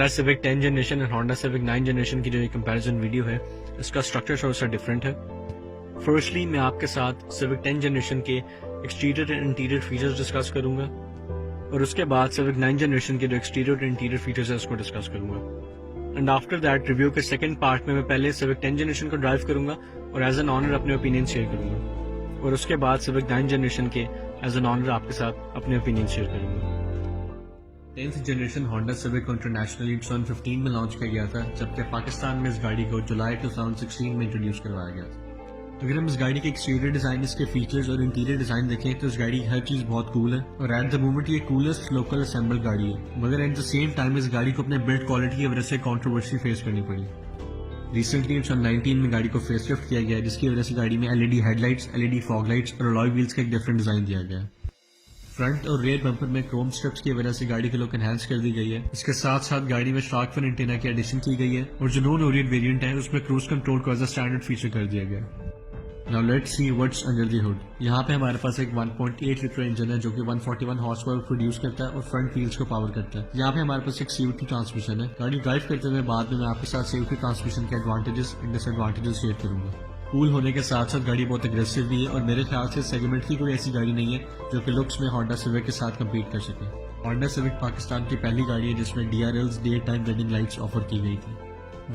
Honda civic 10 generation और Honda civic 9 generation की जो कंपैरिजन वीडियो है, इसका स्ट्रक्चर थोड़ा सा डिफरेंट है। फर्स्टली मैं आपके साथ सिविक 10 जनरेशन के exterior and interior features discuss करूंगा और उसके बाद सिविक 9 जनरेशन के जो एक्सटीरियर एंड इंटीरियर फीचर्स है उसको डिस्कस करूंगा। एंड आफ्टर दैट रिव्यू के सेकंड पार्ट में मैं पहले सिविक 10 जनरेशन को ड्राइव करूंगा और एज एन ऑनर अपने ओपिनियन शेयर करूंगा और उसके बाद सिविक 9 जनरेशन के एज एन ऑनर आपके साथ अपने ओपिनियन शेयर करूंगा। 10th जनरेशन होंडा सिविक को इंटरनेशनली 2015 में लॉन्च किया गया था, जबकि पाकिस्तान में इस गाड़ी को जुलाई 2016 में इंट्रोड्यूस करवाया गया था। अगर हम इस गाड़ी के एक्सटीरियर डिजाइन, इसके फीचर्स और इंटीरियर डिजाइन देखें तो इस गाड़ी की हर चीज बहुत कूल है और एट द मोमेंट ये कूलेस्ट लोकल असेंबल गाड़ी है, मगर एट द सेम टाइम इस गाड़ी को अपने बिल्ड क्वालिटी की वजह से कंट्रोवर्सी फेस करनी पड़ी। रिसेंटली 2019 में गाड़ी को फेसलिफ्ट किया गया है, जिसकी वजह से गाड़ी में LED headlights, LED fog lights और अलॉय व्हील्स का एक डिफरेंट डिजाइन दिया गया है। फ्रंट और रेयर बम्पर में क्रोम स्ट्रिप्स की वजह से गाड़ी के लुक एनहांस कर दी गई है। इसके साथ साथ गाड़ी में शार्क फिन एंटीना की एडिशन की गई है और जो नॉन ओरिएंट वेरिएंट है उसमें क्रूज कंट्रोल को एज अ स्टैंडर्ड फीचर कर दिया गया। Now let's see what's under the hood. यहाँ पे हमारे पास एक 1.8 लीटर इंजन है जो कि 141 हॉर्स पावर प्रोड्यूस करता है और फ्रंट व्हील्स को पावर करता है। यहाँ पे हमारे पास एक CVT ट्रांसमिशन है। गाड़ी ड्राइव करते हुए बाद में मैं आपके साथ CVT ट्रांसमिशन के एडवांटेजेस एंड डिसएडवांटेजेस शेयर करूंगा। कूल होने के साथ साथ गाड़ी बहुत एग्रेसिव भी है और मेरे ख्याल से सेगमेंट की कोई ऐसी गाड़ी नहीं है जो कि लुक्स में होंडा सिविक के साथ कम्पीट कर सके। होंडा सिविक पाकिस्तान की पहली गाड़ी है जिसमें DRLs day time running lights offer की गई थी।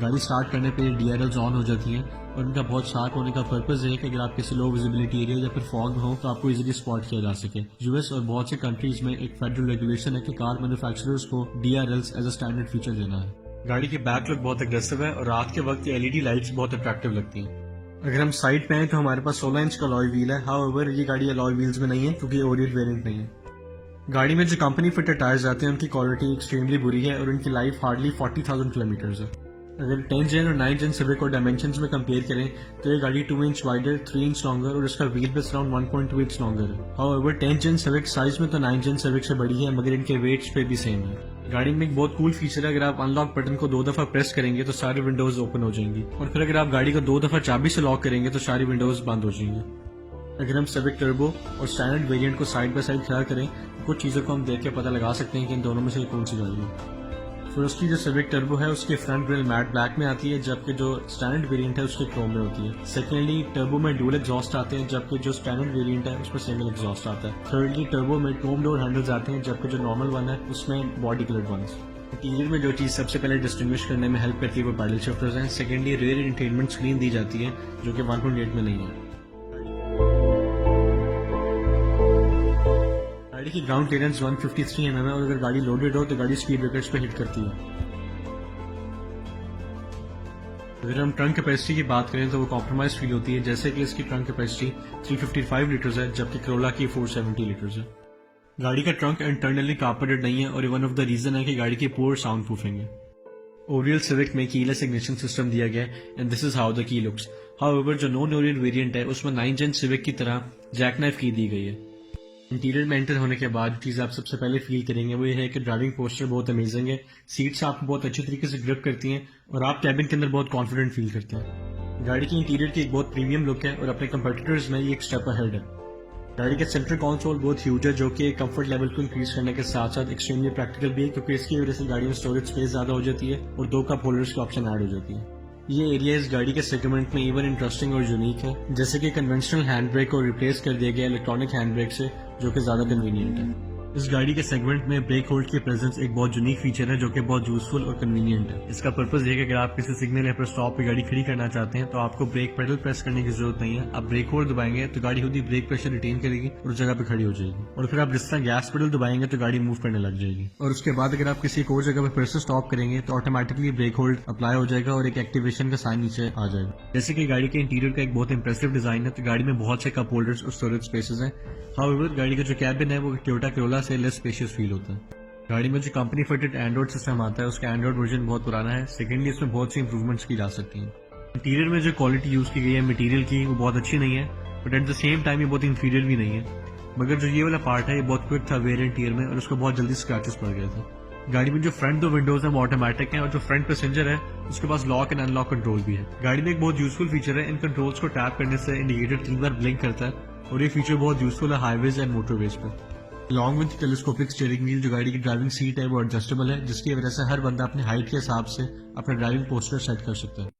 गाड़ी स्टार्ट करने पे DRLs ऑन हो जाती हैं और इनका बहुत शार्प होने का पर्पज है कि अगर आप किसी लो विजिबिलिटी एरिया या फिर फॉग में हो तो आपको इजीली स्पॉट किया जा सके। यूएस और बहुत से कंट्रीज में एक फेडरल रेगुलेशन है कि कार मैन्युफैक्चरर्स को DRLs as a standard feature देना है। गाड़ी की बैक लुक बहुत एग्रेसिव है और रात के वक्त ये LED लाइट्स बहुत अट्रैक्टिव लगती हैं। अगर हम साइड पे हैं तो हमारे पास 16 इंच का अलॉय व्हील है। हाउएवर ये गाड़ी अलॉय व्हील्स में नहीं है क्योंकि ओरिएंट वेरिएंट नहीं है। गाड़ी में जो कंपनी फिटेड टायर्स आते हैं उनकी क्वालिटी एक्सट्रीमली बुरी है और उनकी लाइफ हार्डली 40,000 किलोमीटर है। अगर 10 जेन और 9 जेन सिविक को डायमेंशंस में कंपेयर करें तो ये गाड़ी 2 इंच वाइडर, 3 इंच लॉन्गर और इसका wheel base around 1.2 inch longer है। हाउएवर 10 जेन सिविक साइज में तो 9 जेन सिविक से बड़ी है, मगर इनके वेट्स पे भी सेम है। गाड़ी में एक बहुत कूल फीचर है, अगर आप अनलॉक बटन को 2 दफा प्रेस करेंगे तो सारी विंडोज ओपन हो जाएंगी और फिर अगर आप गाड़ी को 2 दफा चाबी से लॉक करेंगे तो सारी विंडोज बंद हो जाएंगी। अगर हम सिविक टर्बो और स्टैंडर्ड वेरिएंट को साइड बाय साइड खड़ा करें तो कुछ चीजों को हम देख के पता लगा सकते हैं कि इन दोनों में से कौन सी गाड़ी है। फर्स्टली जो सिविक टर्बो है उसके फ्रंट ग्रिल मैट ब्लैक में आती है, जबकि जो स्टैंडर्ड वेरिएंट है उसके क्रोम में होती है। सेकेंडली टर्बो में डुअल एग्जॉस्ट आते हैं, जबकि जो स्टैंडर्ड वेरिएंट है उसमें सिंगल एग्जॉस्ट आता है। थर्डली टर्बो में क्रोम डोर हैंडल्स आते हैं, जबकि जो नॉर्मल वन है उसमें बॉडी कलर्ड वन। इंटीरियर में जो चीज सबसे पहले डिस्टिंग्विश करने में हेल्प करती है वो पैडल शिफ्टर्स हैं। सेकेंडली रेयर इंटेनमेंट स्क्रीन दी जाती है जो कि 1.8 में नहीं है। गाड़ी की ग्राउंड क्लियरेंस 153 mm है और अगर गाड़ी लोडेड हो तो गाड़ी स्पीड ब्रेकर्स पे हिट करती है। अगर हम ट्रंक कैपेसिटी की बात करें तो वो कॉम्प्रोमाइज फील होती है, जैसे कि इसकी ट्रंक कैपेसिटी 355 लीटर्स है जबकि करोला की 470 लीटर्स है। गाड़ी का ट्रंक इंटरनली कार्पेटेड नहीं है और ये वन ऑफ द रीजन है कि गाड़ी की पुअर साउंड प्रूफिंग है। ओरियल सिविक में कीलेस इग्निशन सिस्टम दिया गया है and this is how the key looks. However जो नॉन ओरिएंट वेरिएंट है उसमें 9 जेन सिविक की तरह जैकनाइफ की दी गई है। इंटीरियर में एंटर होने के बाद चीज आप सबसे पहले फील करेंगे वो ये है कि ड्राइविंग पोस्चर बहुत अमेजिंग है। सीट्स आपको बहुत अच्छी तरीके से ग्रिप करती हैं और आप कैबिन के अंदर बहुत कॉन्फिडेंट फील करते हैं। गाड़ी की इंटीरियर की एक बहुत प्रीमियम लुक है और अपने कंपेटिटर्स में ये एक स्टेप अहेड है। गाड़ी का सेंट्रल कंसोल बहुत ह्यूज है जो कि कंफर्ट लेवल को इंक्रीज करने के साथ साथ एक्सट्रीमली प्रैक्टिकल भी है, क्योंकि इसकी वजह से गाड़ी में स्टोरेज स्पेस ज्यादा हो जाती है और 2 कप होल्डर्स का ऑप्शन ऐड हो जाती है। ये एरिया इस गाड़ी के सेगमेंट में इवन इंटरेस्टिंग और यूनिक है, जैसे कि कन्वेंशनल हैंड ब्रेक को रिप्लेस कर दिया गया इलेक्ट्रॉनिक हैंड ब्रेक से, जो कि ज्यादा कन्वीनियंट है। इस गाड़ी के सेगमेंट में ब्रेक होल्ड की प्रेजेंस एक बहुत यूनिक फीचर है जो कि बहुत यूजफुल और कन्वीनियंट है। इसका पर्पज ये है कि अगर आप किसी सिग्नल या फिर स्टॉप पे गाड़ी खड़ी करना चाहते हैं तो आपको ब्रेक पेडल प्रेस करने की जरूरत नहीं है। आप ब्रेक होल्ड दबाएंगे तो गाड़ी खुद ही ब्रेक प्रेशर रिटेन करेगी और उस जगह पे खड़ी हो जाएगी और फिर आप जिस तरह गैस पेडल दबाएंगे तो गाड़ी मूव करने लग जाएगी और उसके बाद अगर आप किसी एक और जगह पे फिर से स्टॉप करेंगे तो ऑटोमेटिकली ब्रेक होल्ड अप्लाई हो जाएगा और एक एक्टिवेशन का साइन नीचे आ जाएगा। जैसे कि गाड़ी के इंटीरियर का एक बहुत इंप्रेसिव डिजाइन है तो गाड़ी में बहुत से कप होल्डर्स और स्टोरेज स्पेसेस हैं। हाउएवर गाड़ी का जो कैबिन है वो टोयोटा करोला से लेस स्पेशियस फील होता है। गाड़ी में जो कंपनी फिटेड एंड्रॉइड सिस्टम आता है उसका एंड्रॉइड वर्जन बहुत पुराना है। सेकेंडली इसमें बहुत सी इंप्रूवमेंट्स की जा सकती हैं। इंटीरियर में जो क्वालिटी यूज की गई है मटेरियल की वो बहुत अच्छी नहीं है, but at the same time ये बहुत इंफीरियर भी नहीं है। मगर जो ये वाला पार्ट है ये बहुत क्विक था वेयर एंड टीयर में और उसको बहुत जल्दी स्क्रैचेस पड़ गए थे। गाड़ी में जो फ्रंट 2 विंडोज है वो ऑटोमेटिक है और जो फ्रंट पैसेंजर है उसके पास लॉक एंड अनलॉक कंट्रोल भी है। गाड़ी में एक बहुत यूजफुल फीचर है, इन कंट्रोल्स को टैप करने से इंडिकेटर 3 बार ब्लिंक करता है और ये फीचर बहुत यूजफुल है हाईवेज एंड मोटरवेज पर। Long with telescopic steering wheel जो गाड़ी की ड्राइविंग सीट है वो एडजस्टेबल है, जिसकी वजह से हर बंदा अपने हाइट के हिसाब से अपना ड्राइविंग पोस्टर सेट कर सकता है।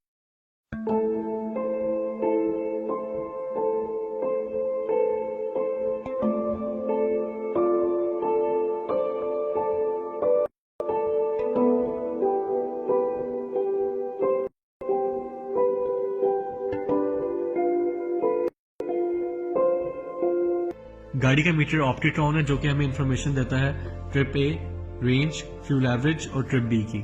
गाड़ी का मीटर ऑप्टिट्रॉन है जो कि हमें इंफॉर्मेशन देता है ट्रिप ए, रेंज, फ्यूल एवरेज और ट्रिप बी की।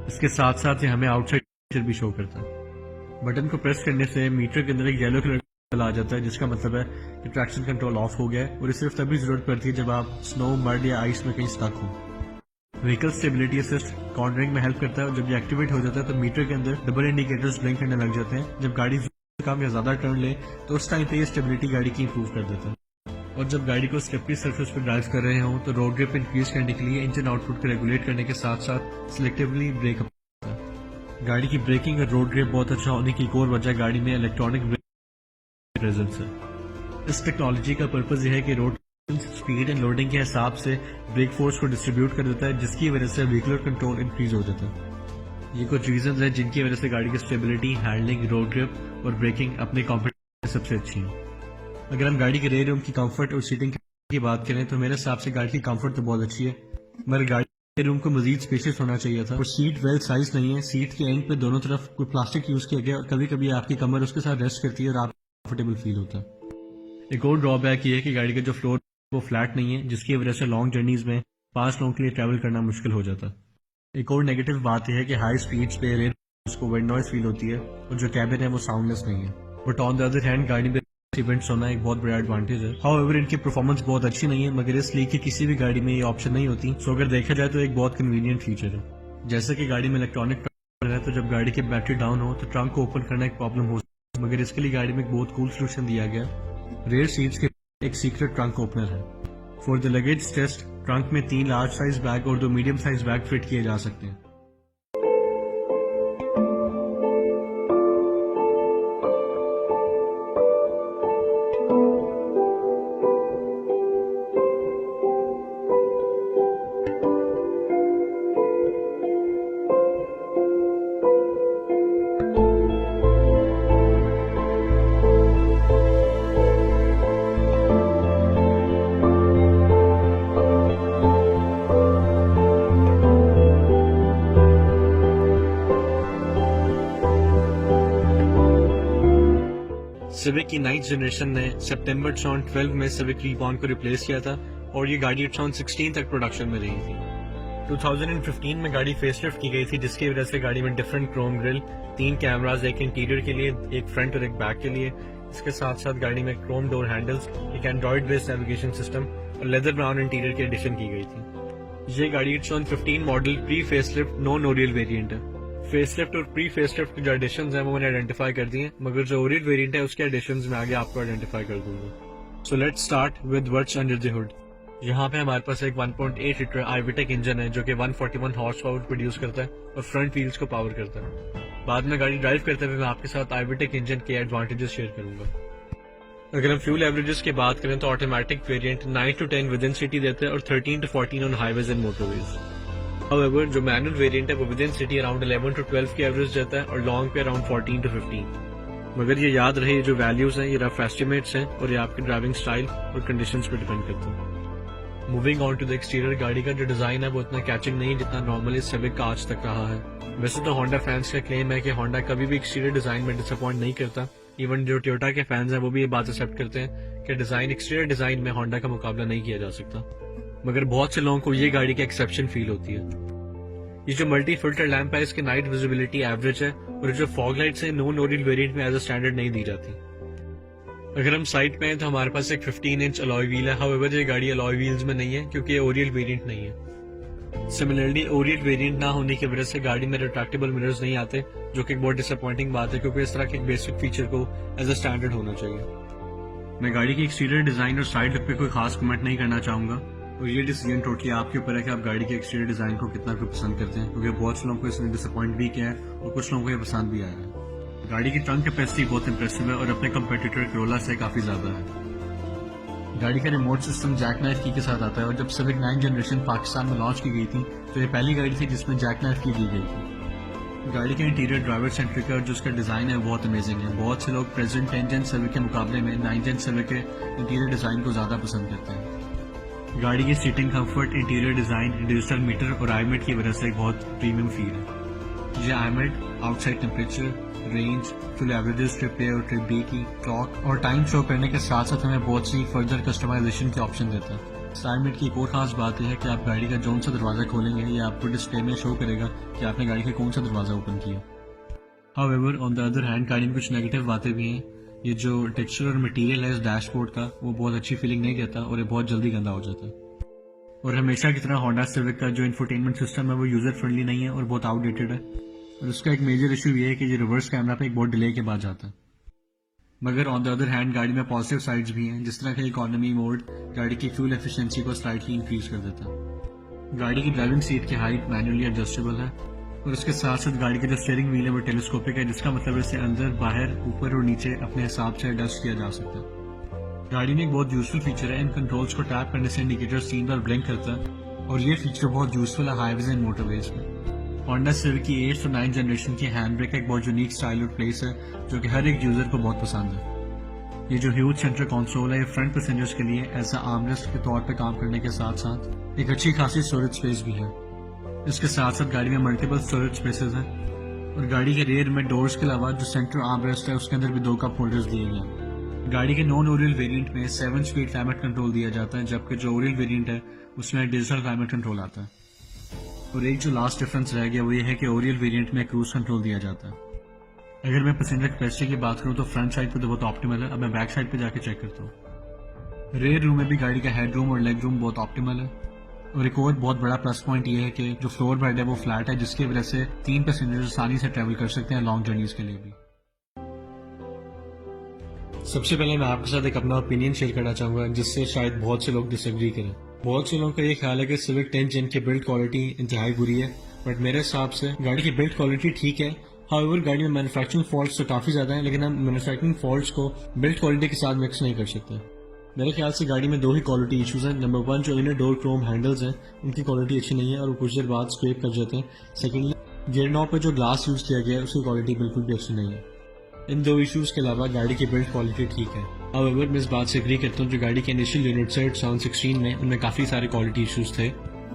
इसके साथ साथ ये हमें आउटसाइड मीटर भी शो करता है। बटन को प्रेस करने से मीटर के अंदर एक येलो कलर का आ जाता है, जिसका मतलब है कि ट्रैक्शन कंट्रोल ऑफ हो गया है और ये सिर्फ तभी जरूरत पड़ती है जब आप स्नो, मड या आइस में कहीं स्टक हो। व्हीकल स्टेबिलिटी असिस्ट कॉर्नरिंग में हेल्प करता है और जब ये एक्टिवेट हो जाता है तो मीटर के अंदर डबल इंडिकेटर्स ब्लिंक करने लग जाते हैं। जब गाड़ी कम या ज्यादा टर्न ले तो उस टाइम पे ये स्टेबिलिटी गाड़ी की इंप्रूव कर देता है। और जब गाड़ी को स्लिपरी सरफेस पर ड्राइव कर रहे हों तो रोड ग्रिप इंक्रीज करने के लिए इंजन आउटपुट को रेगुलेट करने के साथ साथ सिलेक्टिवली ब्रेक अप करता है। गाड़ी की ब्रेकिंग और रोड ग्रिप बहुत अच्छा होने की एक और वजह गाड़ी में इलेक्ट्रॉनिक ब्रेक प्रेजेंस है। इस टेक्नोलॉजी का पर्पज यह है कि रोड स्पीड एंड लोडिंग के हिसाब से ब्रेक फोर्स को डिस्ट्रीब्यूट कर देता है, जिसकी वजह से व्हीकुलर कंट्रोल इंक्रीज हो जाता है। ये कुछ रीजंस हैं जिनकी वजह से गाड़ी की स्टेबिलिटी, हैंडलिंग, रोड ग्रिप और ब्रेकिंग अपने कॉम्पिटिशन सबसे अच्छी है। अगर हम गाड़ी के रेयर रूम की कंफर्ट और सीटिंग की बात करें तो मेरे हिसाब से गाड़ी की कंफर्ट तो बहुत अच्छी है, मगर गाड़ी के रूम को मजीद स्पेशियस होना चाहिए था। और सीट वेल साइज नहीं है, सीट के एंड पे दोनों तरफ कोई प्लास्टिक यूज किया गया और कभी कभी आपकी कमर उसके साथ रेस्ट करती है और आप कंफर्टेबल फील होता है। एक और ड्रॉबैक ये है कि गाड़ी का जो फ्लोर वो फ्लैट नहीं है, जिसकी वजह से लॉन्ग जर्नीज में 5 लोगों के लिए ट्रैवल करना मुश्किल हो जाता है। एक और नेगेटिव बात यह है कि हाई स्पीड्स पे रेयर उसको विंड नॉइज फील होती है और जो कैबिन है वो साउंडलेस नहीं है। But on the other hand गाड़ी में इवेंट्स होना एक बहुत बड़ा एडवांटेज है। हाउएवर इनकी परफॉर्मेंस बहुत अच्छी नहीं है, मगर इसलिए कि किसी भी गाड़ी में ये ऑप्शन नहीं होती, सो अगर देखा जाए तो एक बहुत कन्वीनियंट फीचर है। जैसे कि गाड़ी में इलेक्ट्रॉनिक ट्रंक है तो जब गाड़ी की बैटरी डाउन हो तो ट्रंक को ओपन करना एक प्रॉब्लम हो सकती है, मगर इसके लिए गाड़ी में एक बहुत कूल सोल्यूशन दिया गया। रेयर सीट्स के एक सीक्रेट ट्रंक ओपनर है। For the luggage test trunk में 3 लार्ज साइज बैग और 2 मीडियम साइज बैग फिट किए जा सकते हैं। सिविक की 9th जनरेशन ने सितंबर 2012 में सिविक रिबॉर्न को रिप्लेस किया था और ये गाड़ी 2016 तक प्रोडक्शन में रही थी। 2015 में गाड़ी फेसलिफ्ट की गई थी, जिसकी वजह से गाड़ी में डिफरेंट क्रोम ग्रिल, 3 कैमरास, एक इंटीरियर के लिए, एक फ्रंट और एक बैक के लिए। इसके साथ साथ गाड़ी में क्रोम डोर हैंडल्स, एक एंड्रॉइड बेस्ड नेविगेशन सिस्टम और लेदर ब्राउन इंटीरियर की एडिशन की गई थी। ये गाड़ी 2015 model pre facelift non Oryol variant है। फेसलिफ्ट और प्री फेसलिफ्ट के जो एडिशंस हैं वो मैंने आइडेंटिफाई कर दिए, मगर जो ओरियल वेरिएंट है उसके एडिशंस मैं आगे आपको आइडेंटिफाई कर दूंगा। So let's start with what's under the hood. यहाँ पे हमारे पास एक 1.8 लीटर आईवीटेक इंजन है जो कि 141 हॉर्स पावर प्रोड्यूस करता है और फ्रंट व्हील्स को पावर करता है। बाद में गाड़ी ड्राइव करते हुए मैं आपके साथ आईवीटेक इंजन के एडवांटेजेस शेयर करूंगा। अगर हम फ्यूल एवरेजेस की बात करें तो automatic variant 9 to 10 with in city देता है और 13 to 14 on highways and motorways. However, जो मैनुअल वेरिएंट है वो with in city around 11 to 12 की एवरेज देता है और लॉन्ग पे अराउंड 14 to 15। मगर ये याद रहे, जो वैल्यूज हैं ये रफ एस्टिमेट्स हैं और ये आपके ड्राइविंग स्टाइल और कंडीशंस पे डिपेंड करते हैं। Moving on to the exterior, गाड़ी का जो डिजाइन है वो इतना कैचिंग नहीं जितना नॉर्मली सिविक का आज तक रहा है। वैसे तो होंडा फैंस का क्लेम है कि होंडा कभी भी एक्सटीरियर डिजाइन में डिसअपॉइंट नहीं करता। इवन जो टोयोटा के फैंस हैं वो भी ये बात एक्सेप्ट करते हैं कि डिजाइन एक्सटीरियर डिजाइन में होंडा का मुकाबला नहीं किया जा सकता, मगर बहुत से लोगों को ये गाड़ी की एक्सेप्शन फील होती है। ये जो मल्टी फिल्टर लैंप है इसकी नाइट विजिबिलिटी एवरेज है और जो फॉग लाइट्स है नॉन ओरियल वेरिएंट में एज अ स्टैंडर्ड नहीं दी जाती। अगर हम साइड पे हैं तो हमारे पास एक 15 इंच अलॉय व्हील है। हाउएवर ये गाड़ी अलॉय व्हील्स में नहीं है क्योंकि ये ओरियल वेरिएंट नहीं है। सिमिलरली ओरियल वेरिएंट ना होने की वजह से गाड़ी में रिट्रैक्टेबल मिरर्स नहीं आते, जो कि एक बहुत डिसअपॉइंटिंग बात है क्योंकि इस तरह के एक बेसिक फीचर को एज अ स्टैंडर्ड होना चाहिए। मैं गाड़ी की एक्सटीरियर डिजाइन और साइड लुक पे कोई खास कमेंट नहीं करना चाहूंगा और ये डिसीजन टोटली आपके ऊपर है कि आप गाड़ी के एक्सटीरियर डिजाइन को कितना पसंद करते हैं, क्योंकि बहुत से लोगों को इसने डिसअपॉइंट भी किया है और कुछ लोगों को ये पसंद भी आया है। गाड़ी की ट्रंक कैपेसिटी बहुत इंप्रेसिव है और अपने कंपेटिटर कोरोला से काफी ज्यादा है। गाड़ी का रिमोट सिस्टम जैक नाइफ की के साथ आता है और जब सिविक 9 जनरेशन पाकिस्तान में लॉन्च की गई थी तो ये पहली गाड़ी थी जिसमें जैक नाइफ की दी गई थी। गाड़ी का इंटीरियर ड्राइवर सेंट्रिक है और जो उसका डिज़ाइन है बहुत अमेजिंग है। बहुत से लोग प्रेजेंट 10 जन सिविक के मुकाबले में 9 जन सिविक के इंटीरियर डिज़ाइन को ज़्यादा पसंद करते हैं। गाड़ी की seating comfort, interior design, digital meter और आईमेट की वजह से एक बहुत प्रीमियम फील है। ये आईमेट outside temperature, range, fuel averages, trip A और ट्रिप बी की क्लॉक और टाइम शो करने के साथ साथ हमें बहुत सी फर्दर कस्टमाइजेशन के ऑप्शन देता है। साइड की एक और खास बात यह है कि आप गाड़ी का जौन सा दरवाजा खोलेंगे ये आपको डिस्प्ले में शो करेगा कि आपने गाड़ी का कौन सा दरवाजा ओपन किया। However on the other hand गाड़ी में कुछ नेगेटिव बातें भी हैं। ये जो टेक्सचर और मटेरियल है इस डैशबोर्ड का वो बहुत अच्छी फीलिंग नहीं देता और ये बहुत जल्दी गंदा हो जाता है। और हमेशा की तरह होंडा सिविक का जो इंफोटेनमेंट सिस्टम है वो यूजर फ्रेंडली नहीं है और बहुत आउटडेटेड है। और उसका एक मेजर इशू ये है कि ये रिवर्स कैमरा पे एक बहुत डिले के बाद जाता है। मगर ऑन द अदर हैंड गाड़ी में पॉजिटिव साइड्स भी हैं, जिस तरह का इकोनॉमी मोड गाड़ी की फ्यूल एफिशिएंसी को स्लाइटली इंक्रीज कर देता है। गाड़ी की ड्राइविंग सीट की हाइट मैनुअली एडजस्टेबल है और उसके साथ साथ गाड़ी का जो स्टीयरिंग व्हील है वो टेलीस्कोपिक है, जिसका मतलब इसे अंदर, बाहर, ऊपर और नीचे अपने हिसाब से एडजस्ट किया जा सकता है। गाड़ी में एक बहुत यूजफुल फीचर है, इन कंट्रोल्स को टैप करने से इंडिकेटर 3 बार ब्लिंक करता है और ये फीचर बहुत यूजफुल है हाईवेज एंड मोटरवेज में। होंडा सिविक की 8th और 9th जनरेशन की हैंड ब्रेक एक बहुत यूनिक स्टाइल और प्लेस है जो कि हर एक यूजर को बहुत पसंद है। ये जो ह्यूज सेंटर कंसोल है ये फ्रंट पैसेंजर्स के लिए ऐसा आर्मरेस्ट के तौर पे काम करने के साथ साथ एक अच्छी खासी स्टोरेज स्पेस भी है। इसके साथ साथ गाड़ी में मल्टीपल स्टोरेज स्पेसेस हैं और गाड़ी के रेयर में डोर्स के अलावा जो सेंटर आर्मरेस्ट है उसके अंदर भी 2 कप होल्डर्स दिए गए हैं। गाड़ी के नॉन ओरियल वेरिएंट में 7 स्पीड क्लाइमेट कंट्रोल दिया जाता है, जबकि जो ओरियल वेरिएंट है उसमें डिजिटल क्लाइमेट कंट्रोल आता है। और एक जो लास्ट डिफरेंस रह गया वो ये है कि ओरियल वेरिएंट में क्रूज कंट्रोल दिया जाता है। अगर मैं पैसेंजर कैपेसिटी की बात करूं तो फ्रंट साइड पे तो बहुत ऑप्टिमल है। अब मैं बैक साइड पे जाके चेक करता हूँ। रेयर रूम में भी गाड़ी का हेड रूम और लेग रूम बहुत ऑप्टिमल है। और एक और बहुत बड़ा प्लस पॉइंट ये है कि जो फ्लोर बेड है वो फ्लैट है, जिसकी वजह से 3 पैसेंजर आसानी से ट्रेवल कर सकते हैं लॉन्ग जर्नीज के लिए भी। सबसे पहले मैं आपके साथ एक अपना ओपिनियन शेयर करना चाहूंगा जिससे शायद बहुत से लोग डिसएग्री करें। बहुत से लोगों का ये ख्याल है कि सिविक 10 जेन की बिल्ड क्वालिटी इंतहाई बुरी है, बट मेरे हिसाब से गाड़ी की बिल्ड क्वालिटी ठीक है। हाउएवर गाड़ी में मैन्युफैक्चरिंग फॉल्ट्स तो काफी ज्यादा है, लेकिन हम मैन्युफैक्चरिंग फॉल्ट्स को बिल्ड क्वालिटी के साथ मिक्स नहीं कर सकते। मेरे ख्याल से गाड़ी में 2 ही क्वालिटी इश्यूज हैं। नंबर 1 जो इनर डोर क्रोम हैंडल्स हैं उनकी क्वालिटी अच्छी नहीं है और वो कुछ देर बाद स्क्रैप कर जाते हैं। सेकेंडली गियर नॉब पे जो ग्लास यूज किया गया है उसकी क्वालिटी बिल्कुल भी अच्छी नहीं है। इन 2 इश्यूज के अलावा गाड़ी की बिल्ड क्वालिटी ठीक है। हाउएवर मैं इस बात से एग्री करता हूँ जो गाड़ी के इनिशियल यूनिट्स है 2016 में उनमें काफी सारे क्वालिटी इश्यूज थे,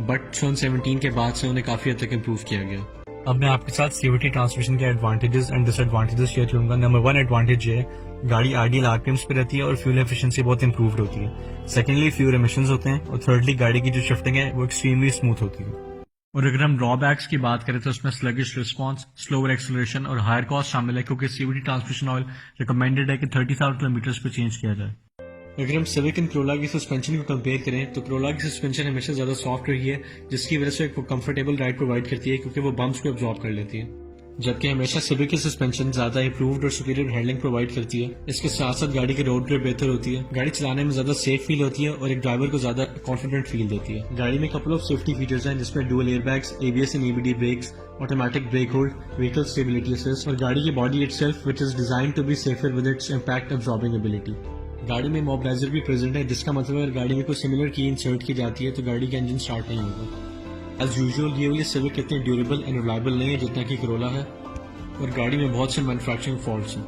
बट 2017 के बाद से उन्हें काफी हद तक इम्प्रूव किया गया। अब मैं आपके साथ सीवीटी ट्रांसमिशन के एडवांटेजेस एंड डिसएडवांटेजेस शेयर करूंगा। नंबर 1 एडवांटेज ये है गाड़ी आइडियल आरपीएम्स पे रहती है और फ्यूल एफिशिएंसी बहुत इंप्रूव्ड होती है। सेकेंडली फ्यूल एमिशंस होते हैं और थर्डली गाड़ी की जो शिफ्टिंग है वो एक्सट्रीमली स्मूथ होती है। और अगर हम ड्रॉबैक्स की बात करें तो उसमें स्लगिश रिस्पांस, स्लोअर एक्सेलरेशन और हायर कॉस्ट शामिल है, क्योंकि सीवीटी ट्रांसमिशन ऑयल रिकमेंडेड है कि 30,000 किलोमीटर पे चेंज किया जाए। अगर हम सिविक एंड क्रोला की सस्पेंशन को कंपेयर करें तो क्रोला की सस्पेंशन हमेशा ज्यादा सॉफ्ट रही है, जिसकी वजह से वो कंफर्टेबल राइड प्रोवाइड करती है क्योंकि वो बम्प्स को एब्जॉर्ब कर लेती है, जबकि हमेशा सिविक की सस्पेंशन ज्यादा इंप्रूव्ड और सुपीरियर हैंडलिंग प्रोवाइड करती है। इसके साथ साथ गाड़ी की रोड ग्रिप बेहतर होती है, गाड़ी चलाने में ज्यादा सेफ फील होती है और एक ड्राइवर को ज्यादा कॉन्फिडेंट फील देती है। गाड़ी में कपल ऑफ सेफ्टी फीचर्स हैं जिसमें dual airbags, ABS and EBD brakes, automatic brake hold, vehicle stability assist और गाड़ी की body itself which is designed to be safer with its impact absorbing ability. गाड़ी में मॉबलाइजर भी प्रेजेंट है, जिसका मतलब अगर गाड़ी में कोई सिमिलर की इंसर्ट की जाती है तो गाड़ी का इंजन स्टार्ट नहीं होगा। एज यूजुअल ये वाली सिविक इतनी ड्यूरेबल एंड रिलायबल नहीं है जितना कि करोला है और गाड़ी में बहुत से मैन्युफैक्चरिंग फॉल्ट्स हैं।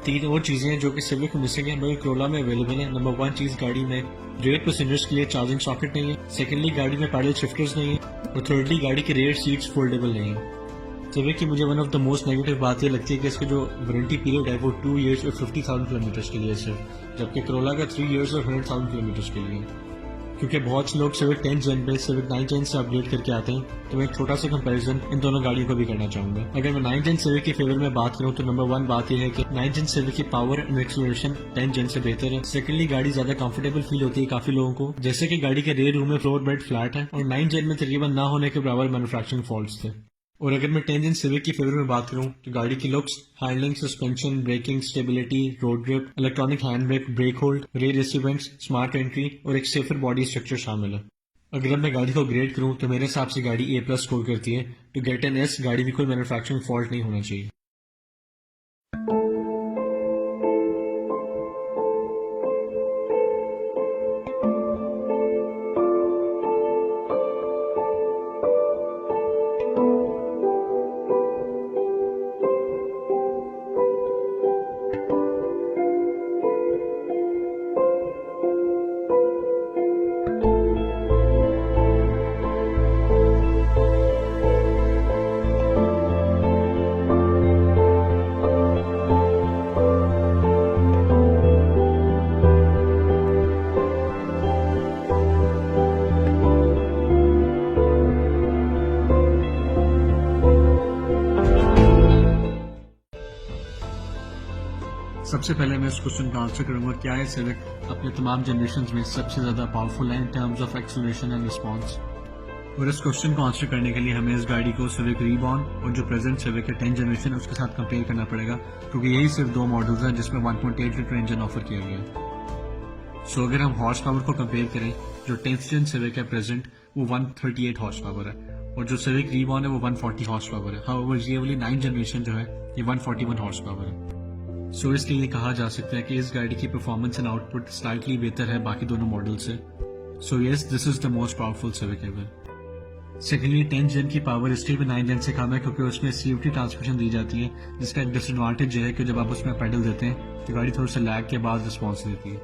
3 और चीजें हैं जो कि सिविक में मिसिंग है मगर करोला में अवेलेबल है। नंबर 1 चीज गाड़ी में रेयर पैसेंजर्स के लिए चार्जिंग सॉकेट नहीं है। सेकेंडली गाड़ी में पैडल शिफ्टर्स नहीं है और थर्डली गाड़ी के रेयर सीट्स फोल्डेबल नहीं है। सिविक की मुझे one of the most negative बात ये लगती है कि इसका जो वारंटी पीरियड है वो 2 इयर्स और 50,000 किलोमीटर के लिए सिर्फ, जबकि करोला का 3 इयर्स और 100,000 किलोमीटर के लिए। क्योंकि बहुत से लोग सिविक 10 जेन पे सिविक 9 जेन से अपडेट करके आते हैं, तो मैं एक छोटा सा कंपैरिजन इन दोनों गाड़ियों को भी करना चाहूंगा। अगर मैं 9 जेन सिविक के फेवर में बात करूं तो नंबर 1 बात यह है कि 9 जेन सिविक की पावर एंड एक्सेलरेशन 10 जेन से बेहतर है। सेकेंडली गाड़ी ज्यादा कंफर्टेबल फील होती है काफी लोगों को, जैसे कि गाड़ी के रेयर रूम में फ्लोर बेड फ्लैट है और 9 जेन में तकरीबन ना होने के बराबर मैन्युफैक्चरिंग फॉल्ट्स थे। और अगर मैं 10 जेन सिविक की फेवर में बात करूं तो गाड़ी की looks, handling, suspension, braking, stability, road grip, electronic hand brake, brake hold, rear AC vents, smart entry और एक सेफर बॉडी स्ट्रक्चर शामिल है। अगर मैं गाड़ी को ग्रेड करूं तो मेरे हिसाब से गाड़ी A+ स्कोर करती है। टू गेट एन S गाड़ी में कोई मैन्युफैक्चरिंग फॉल्ट नहीं होना चाहिए। सबसे पहले मैं इस क्वेश्चन का आंसर करूंगा, क्या है सिविक अपने तमाम जनरेशन में सबसे ज़्यादा पावरफुल है in terms of acceleration and response. और इस क्वेश्चन को आंसर करने के लिए हमें इस गाड़ी को सिविक रीबॉर्न और जो प्रेजेंट सिविक है 10th जनरेशन उसके साथ कंपेयर करना पड़ेगा, क्योंकि यही सिर्फ दो मॉडल्स हैं जिसमें 1.8 लीटर इंजन ऑफर किया गया है। सो अगर हम हॉर्स पावर को कंपेयर करें, जो 10th जन सिविक है प्रेजेंट वो 138 हॉर्स पावर है और जो सिविक रीबॉर्न है वो 140 हॉर्स पावर है। हाउएवर ये वाली 9th जनरेशन जो है ये 141 हॉर्स पावर है। सो इसलिए ये कहा जा सकता है कि इस गाड़ी की परफॉर्मेंस एंड आउटपुट स्लाइटली बेहतर है बाकी दोनों मॉडल से। So yes, this is the most powerful civic ever. Secondly 10th जन की पावर इसलिए भी 9th जन से कम है क्योंकि उसमें CVT ट्रांसमिशन दी जाती है, जिसका एक डिसएडवांटेज है कि जब आप उसमें पेडल देते हैं तो गाड़ी थोड़ा सा लैग के बाद रिस्पॉन्स देती है।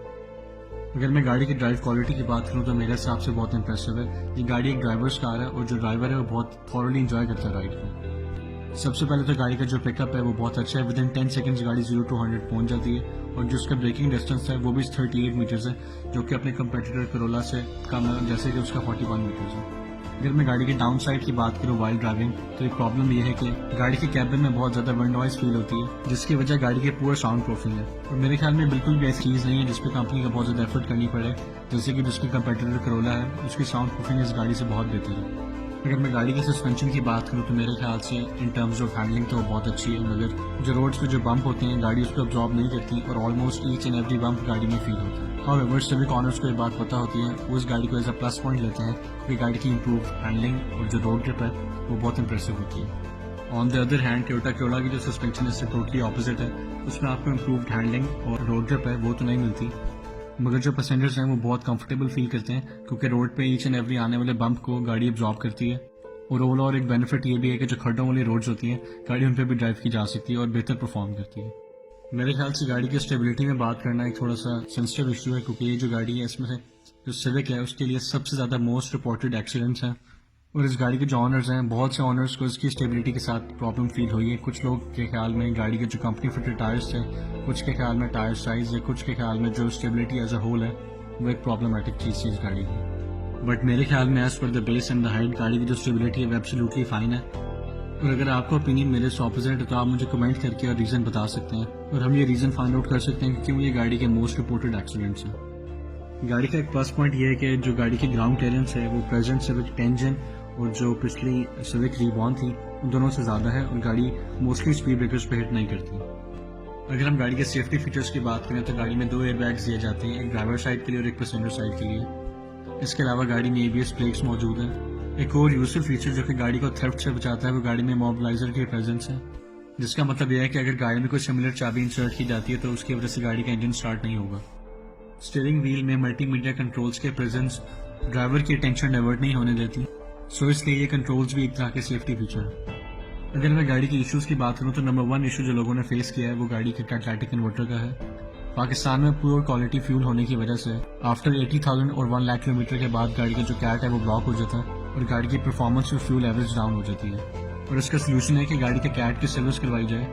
अगर मैं गाड़ी की ड्राइव क्वालिटी की बात करूं तो मेरे हिसाब से बहुत इंप्रेसिव है। ये गाड़ी एक ड्राइवर्स कार है और जो ड्राइवर है वो बहुत थॉरली इंजॉय करता है राइड को। सबसे पहले तो गाड़ी का जो पिकअप है वो बहुत अच्छा है, विदिन 10 सेकंड्स गाड़ी 0 to 100 पहुंच जाती है और जो उसका ब्रेकिंग डिस्टेंस है वो भी 38 मीटर्स है, जो कि अपने कंपेटिटर करोला से कम है, जैसे कि उसका 41 मीटर्स है। अगर मैं गाड़ी की डाउन साइड की बात करूं वाइल ड्राइविंग, तो एक प्रॉब्लम यह है कि गाड़ी के कैबिन में बहुत ज्यादा विंड नॉइज फील होती है, जिसकी वजह गाड़ी के पूरा साउंड प्रूफिंग है। और मेरे ख्याल में बिल्कुल भी ऐसी चीज नहीं है जिसपे कंपनी का बहुत ज्यादा एफर्ट करनी पड़े, जैसे कि जिसकी कंपेटिटर करोला है उसकी साउंड प्रूफिंग इस गाड़ी से बहुत बेहतर है। अगर मैं गाड़ी की सस्पेंशन की बात करूं तो मेरे ख्याल से इन टर्म्स ऑफ हैंडलिंग तो वो बहुत अच्छी है, मगर जो रोड्स पे जो बम्प होते हैं गाड़ी उसको अब्जॉर्ब नहीं करती और almost each and every bump गाड़ी में फील होता है। हाउएवर सिविक ऑनर्स को एक बात पता होती है, वो इस गाड़ी को एज अ प्लस पॉइंट लेते हैं कि गाड़ी की इंप्रूव हैंडलिंग और जो रोड ट्रिप है वो बहुत इंप्रेसिव होती है। On the other hand Toyota Corolla की जो सस्पेंशन है इससे टोटली ऑपोजिट है, उसमें आपको इंप्रूव्ड हैंडलिंग और रोड ट्रिप है वो तो नहीं मिलती, मगर जो पैसेंजर्स हैं वो बहुत कंफर्टेबल फील करते हैं क्योंकि रोड पे ईच एंड एवरी आने वाले बम्प को गाड़ी अब्जॉर्ब करती है। और ओवरऑल एक बेनिफिट ये भी है कि जो खड्डों वाली रोड्स होती हैं गाड़ी उन पर भी ड्राइव की जा सकती है और बेहतर परफॉर्म करती है। मेरे ख्याल से गाड़ी की स्टेबिलिटी में बात करना एक थोड़ा सा सेंसिटिव इशू है, क्योंकि ये जो गाड़ी है इसमें से जो सिविक है उसके लिए सबसे ज़्यादा मोस्ट रिपोर्टेड एक्सीडेंट्स हैं और इस गाड़ी के जो ऑनर्स हैं बहुत से ऑनर्स को इसकी स्टेबिलिटी के साथ प्रॉब्लम फील हुई है। कुछ लोग के ख्याल में गाड़ी के जो कंपनी फिटेड टायर्स थे, कुछ के ख्याल में टायर साइज या कुछ के ख्याल में जो स्टेबिलिटी एज अ होल है वो एक प्रॉब्लमेटिक चीज़ थी इस गाड़ी की। बट मेरे ख्याल में as per the base and the height गाड़ी की जो स्टेबिलिटी है वो एब्सोल्युटली फाइन है। और अगर आपका ओपिनियन मेरे से ऑपोजिट है तो आप मुझे कमेंट करके और रीज़न बता सकते हैं और हम ये रीज़न फाइंड आउट कर सकते हैं कि क्यों ये गाड़ी के मोस्ट रिपोर्टेड एक्सीडेंट्स हैं। गाड़ी का एक प्लस पॉइंट ये है कि जो गाड़ी की ग्राउंड क्लियरेंस है वो प्रेजेंट सिविक 10th जन और जो पिछली सिविक रीबॉर्न थी उन दोनों से ज़्यादा है और गाड़ी मोस्टली स्पीड ब्रेकर्स पे हिट नहीं करती। अगर हम गाड़ी के सेफ्टी फीचर्स की बात करें तो गाड़ी में 2 एयरबैग्स दिए जाते हैं, एक ड्राइवर साइड के लिए और एक पैसेंजर साइड के लिए। इसके अलावा गाड़ी में ABS ब्रेक्स मौजूद है। एक और यूजफुल फीचर जो कि गाड़ी को थेफ्ट से बचाता है वो गाड़ी में मोबिलाइजर की प्रेजेंस है, जिसका मतलब यह है कि अगर गाड़ी में कोई सिमिलर चाबी इंसर्ट की जाती है तो उसकी वजह से गाड़ी का इंजन स्टार्ट नहीं होगा। स्टीयरिंग व्हील में मल्टीमीडिया कंट्रोल्स के प्रेजेंस ड्राइवर की अटेंशन डाइवर्ट नहीं होने देती, सो इसलिए ये कंट्रोल्स भी एक तरह के सेफ्टी फीचर है। अगर मैं गाड़ी की इश्यूज की बात करूं तो नंबर 1 इशू जो लोगों ने फेस किया है वो गाड़ी के कैटालिटिक कन्वर्टर का है। पाकिस्तान में पुअर क्वालिटी फ्यूल होने की वजह से आफ्टर 80,000 और 1 लाख किलोमीटर के बाद गाड़ी का जो कैट है वो ब्लॉक हो जाता है और गाड़ी की परफॉर्मेंस और फ्यूल एवरेज डाउन हो जाती है। और इसका सोल्यूशन है कि गाड़ी के कैट की सर्विस करवाई जाए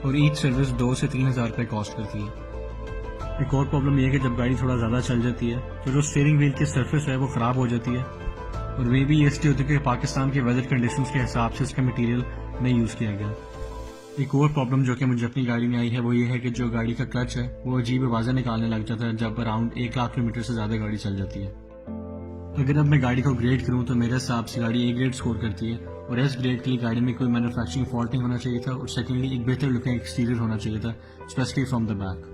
और ईच सर्विस 2 से 3 हज़ार रुपये कॉस्ट करती है। एक और प्रॉब्लम यह है कि जब गाड़ी थोड़ा ज़्यादा चल जाती है तो जो स्टीयरिंग व्हील की सरफेस है वो ख़राब हो जाती है और वे भी इसलिए होती है कि पाकिस्तान के वेदर कंडीशंस के हिसाब से इसका मटीरियल नहीं यूज़ किया गया। एक और प्रॉब्लम जो कि मुझे अपनी गाड़ी में आई है वो ये है कि जो गाड़ी का क्लच है वो अजीब आवाज़ें निकालने लग जाता है जब अराउंड 1 लाख किलोमीटर से ज़्यादा गाड़ी चल जाती है। अगर अब मैं गाड़ी को ग्रेड करूँ तो मेरे हिसाब से गाड़ी A ग्रेड स्कोर करती है और S ग्रेड के लिए गाड़ी में कोई मैन्युफैक्चरिंग फॉल्ट नहीं होना चाहिए था और सेकेंडली एक बेहतर लुकिंग एक्सटीरियर होना चाहिए था, स्पेशली फ्रॉम द बैक।